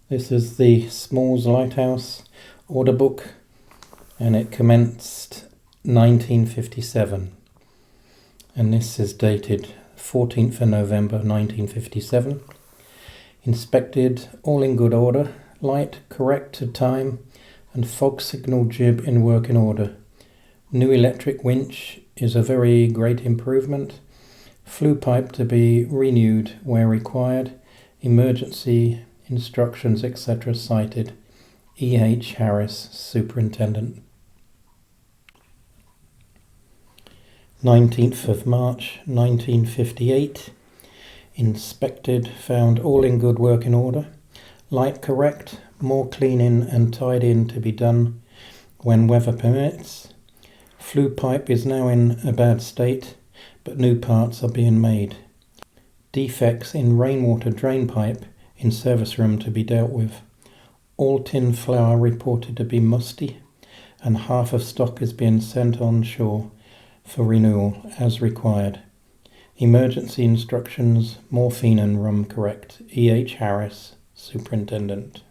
This is the Smalls Lighthouse order book, and it commenced 1957. And this is dated 14th of November 1957. Inspected, all in good order, light correct to time, and fog signal jib in working order. New electric winch is a very great improvement. Flue pipe to be renewed where required. Emergency instructions, etc. cited. E.H. Harris, Superintendent. 19th of March 1958. Inspected, found all in good working order. Light correct, more cleaning and tidying to be done when weather permits. Flue pipe is now in a bad state, but new parts are being made. Defects in rainwater drain pipe in service room to be dealt with. All tin flour reported to be musty, and half of stock is being sent on shore for renewal as required. Emergency instructions, morphine and rum correct. E.H. Harris, Superintendent.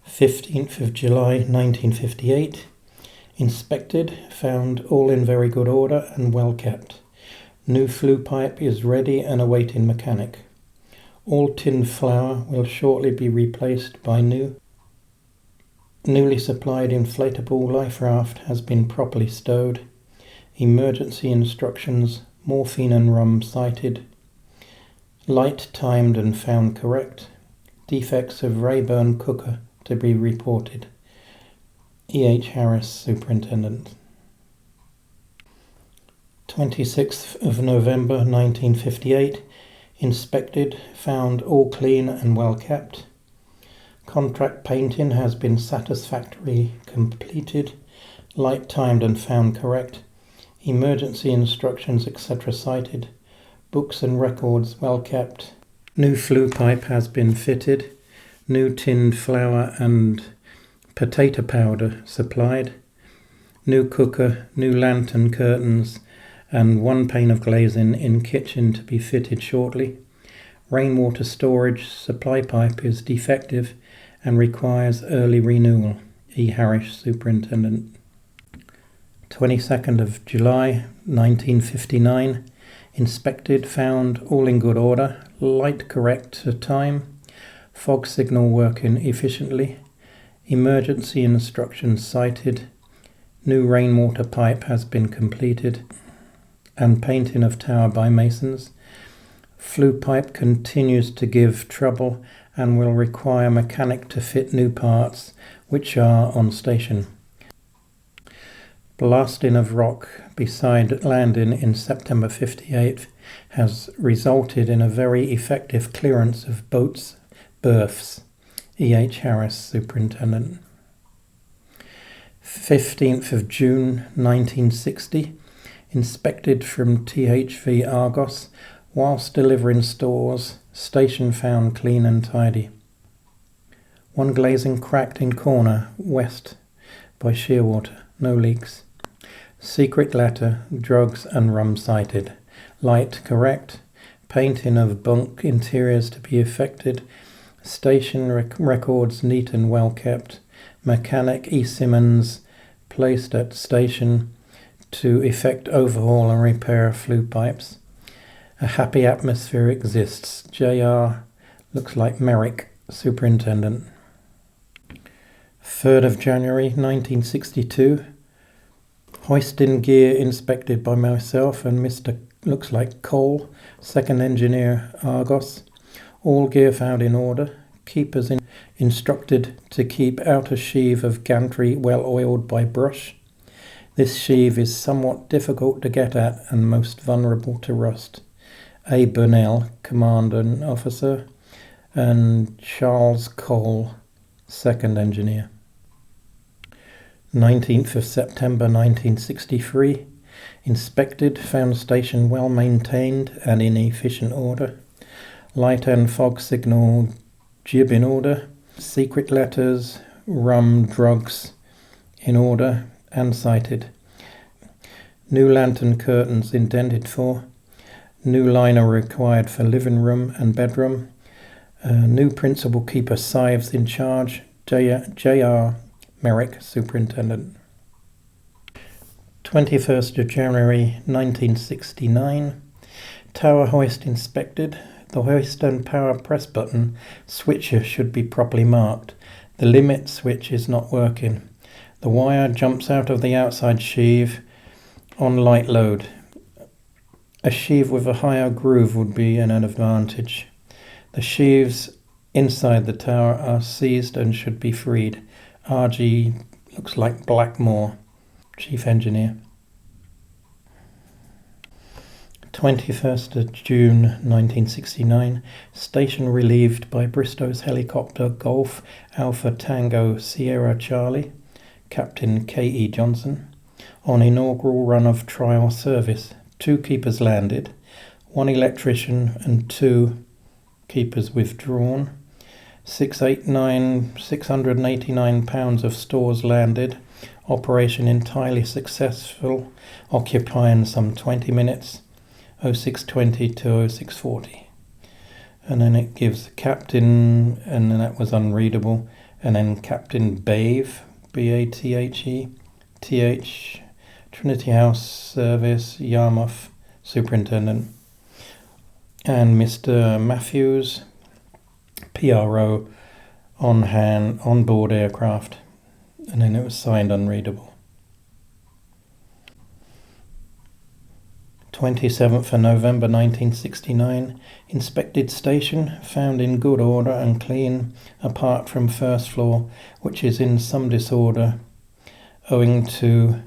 15th of July 1958. Inspected, found all in very good order and well kept. New flue pipe is ready and awaiting mechanic. All tin flour will shortly be replaced by new. Newly supplied inflatable life raft has been properly stowed. Emergency instructions, morphine and rum cited. Light timed and found correct. Defects of Rayburn cooker to be reported. E.H. Harris, Superintendent. 26th of November 1958. Inspected, found all clean and well kept. Contract painting has been satisfactorily completed. Light timed and found correct. Emergency instructions, etc. cited. Books and records well kept. New flue pipe has been fitted. New tinned flour and potato powder supplied. New cooker, new lantern curtains, and one pane of glazing in kitchen to be fitted shortly. Rainwater storage supply pipe is defective and requires early renewal. E. Harris, Superintendent. 22nd of July 1959. Inspected, found all in good order, light correct to time, fog signal working efficiently, emergency instructions cited, new rainwater pipe has been completed, and painting of tower by masons. Flue pipe continues to give trouble and will require mechanic to fit new parts which are on station. Blasting of rock beside landing in September 58 has resulted in a very effective clearance of boats' berths. E.H. Harris, Superintendent. 15th of June 1960. Inspected from THV Argos whilst delivering stores. Station found clean and tidy. One glazing cracked in corner west by Shearwater. No leaks. Secret letter, drugs and rum cited. Light correct. Painting of bunk interiors to be effected. Station records neat and well kept. Mechanic E. Simmons placed at station to effect overhaul and repair flue pipes. A happy atmosphere exists. J.R. looks like Merrick, Superintendent. 3rd of January 1962. Hoisting gear inspected by myself and Mr. looks like Cole, second engineer, Argos. All gear found in order. Keepers instructed to keep outer sheave of gantry well oiled by brush. This sheave is somewhat difficult to get at and most vulnerable to rust. A. Burnell, Commandant Officer, and Charles Cole, second engineer. 19th of September 1963. Inspected, found station well maintained and in efficient order. Light and fog signal jib in order. Secret letters, rum, drugs in order and cited. New lantern curtains indented for. New liner required for living room and bedroom. New principal keeper Sives in charge. J.R. Merrick, superintendent. 21st of January 1969. Tower hoist inspected. The hoist and power press button switcher should be properly marked. The limit switch is not working. The wire jumps out of the outside sheave on light load. A sheave with a higher groove would be an advantage. The sheaves inside the tower are seized and should be freed. RG looks like Blackmore, Chief Engineer. 21st of June 1969. Station relieved by Bristow's helicopter Golf Alpha Tango Sierra Charlie, Captain K.E. Johnson. On inaugural run of trial service, 2 keepers landed, 1 electrician and 2 keepers withdrawn. 689 pounds of stores landed. Operation entirely successful, occupying some 20 minutes, 0620 to 0640. And then it gives captain, and then that was unreadable, and then Captain Bathe, B-A-T-H-E, T-H, Trinity House Service, Yarmouth, superintendent, and Mr. Matthews, PRO, on board aircraft, and then it was signed unreadable. 27th of November 1969. Inspected station, found in good order and clean, apart from first floor, which is in some disorder, owing to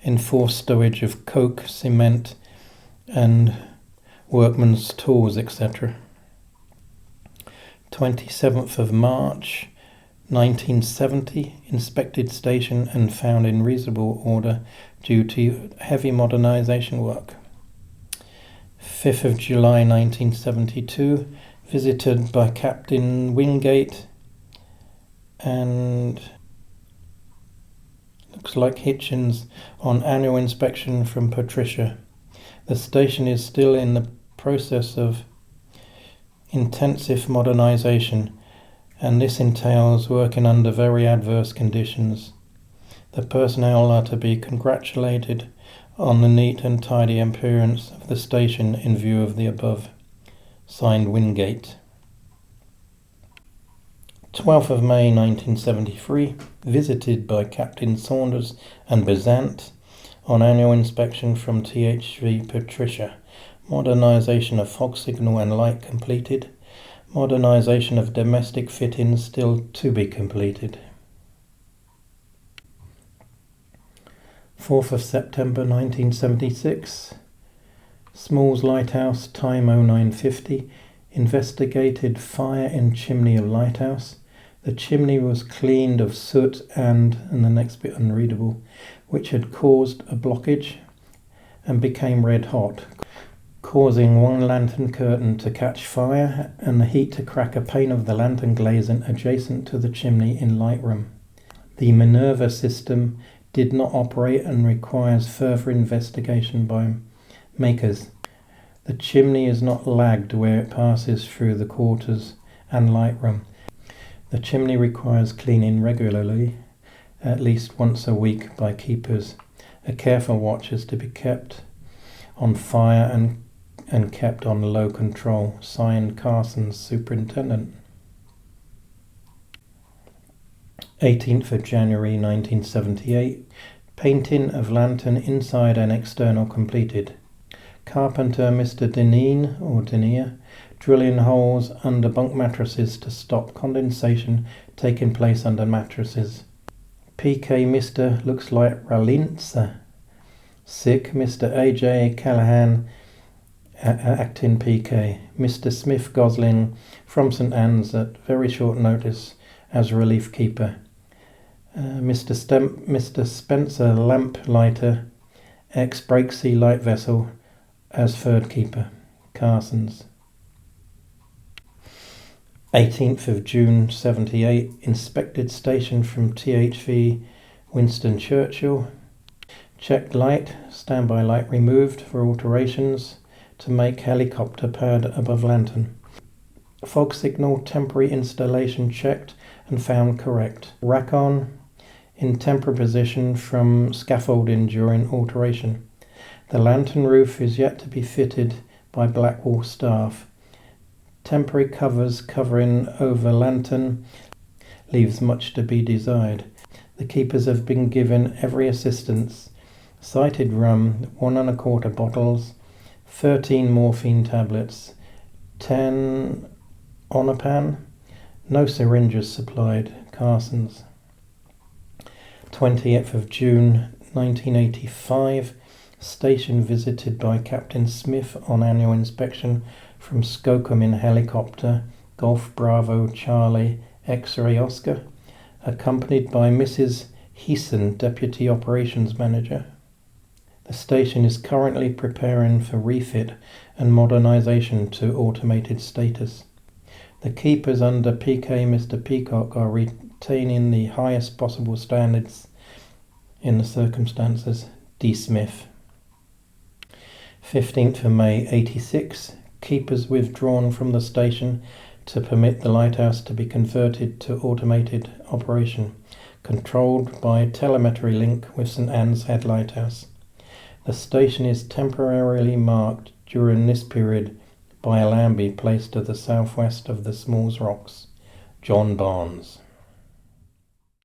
enforced stowage of coke, cement, and workmen's tools, etc. 27th of March 1970. Inspected station and found in reasonable order due to heavy modernisation work. 5th of July 1972. Visited by Captain Wingate and looks like Hitchens on annual inspection from Patricia. The station is still in the process of intensive modernisation, and this entails working under very adverse conditions. The personnel are to be congratulated on the neat and tidy appearance of the station in view of the above. Signed, Wingate. 12th of May 1973. Visited by Captain Saunders and Bezant on annual inspection from THV Patricia. Modernisation of fog signal and light completed. Modernisation of domestic fittings still to be completed. 4th of September 1976. Smalls Lighthouse, time 0950. Investigated fire in chimney of Lighthouse. The chimney was cleaned of soot and the next bit unreadable, which had caused a blockage and became red hot, causing one lantern curtain to catch fire and the heat to crack a pane of the lantern glazing adjacent to the chimney in Lightroom. The Minerva system did not operate and requires further investigation by makers. The chimney is not lagged where it passes through the quarters and Lightroom. The chimney requires cleaning regularly, at least once a week by keepers. A careful watch is to be kept on fire and kept on low control. Signed, Carson's superintendent. 18th of January 1978. Painting of lantern inside and external completed. Carpenter Mr. Deneen or Denier drilling holes under bunk mattresses to stop condensation taking place under mattresses. PK Mr. looks like Ralinsa. Sick Mr. AJ Callahan acting PK. Mr. Smith Gosling from St Anne's at very short notice as relief keeper. Mr. Spencer Lamplighter, ex-Breaksea light vessel, as third keeper. Carson's. 18th of June 78. Inspected station from THV Winston Churchill. Checked light, standby light removed for alterations to make helicopter pad above lantern. Fog signal temporary installation checked and found correct. Rack on in temporary position from scaffolding during alteration. The lantern roof is yet to be fitted by Blackwall staff. Temporary covers covering over lantern leaves much to be desired. The keepers have been given every assistance. Cited rum, 1 1/4 bottles, 13 morphine tablets, 10 Onapan, no syringes supplied, Carson's. 20th of June 1985, station visited by Captain Smith on annual inspection from Skocum in helicopter, Golf Bravo Charlie X-Ray Oscar, accompanied by Mrs. Heeson, Deputy Operations Manager. The station is currently preparing for refit and modernisation to automated status. The keepers under PK Mr. Peacock are retaining the highest possible standards in the circumstances. D. Smith. 15th of May 86, keepers withdrawn from the station to permit the lighthouse to be converted to automated operation, controlled by telemetry link with St Anne's Head Lighthouse. The station is temporarily marked during this period by a lambie placed to the southwest of the Smalls Rocks. John Barnes.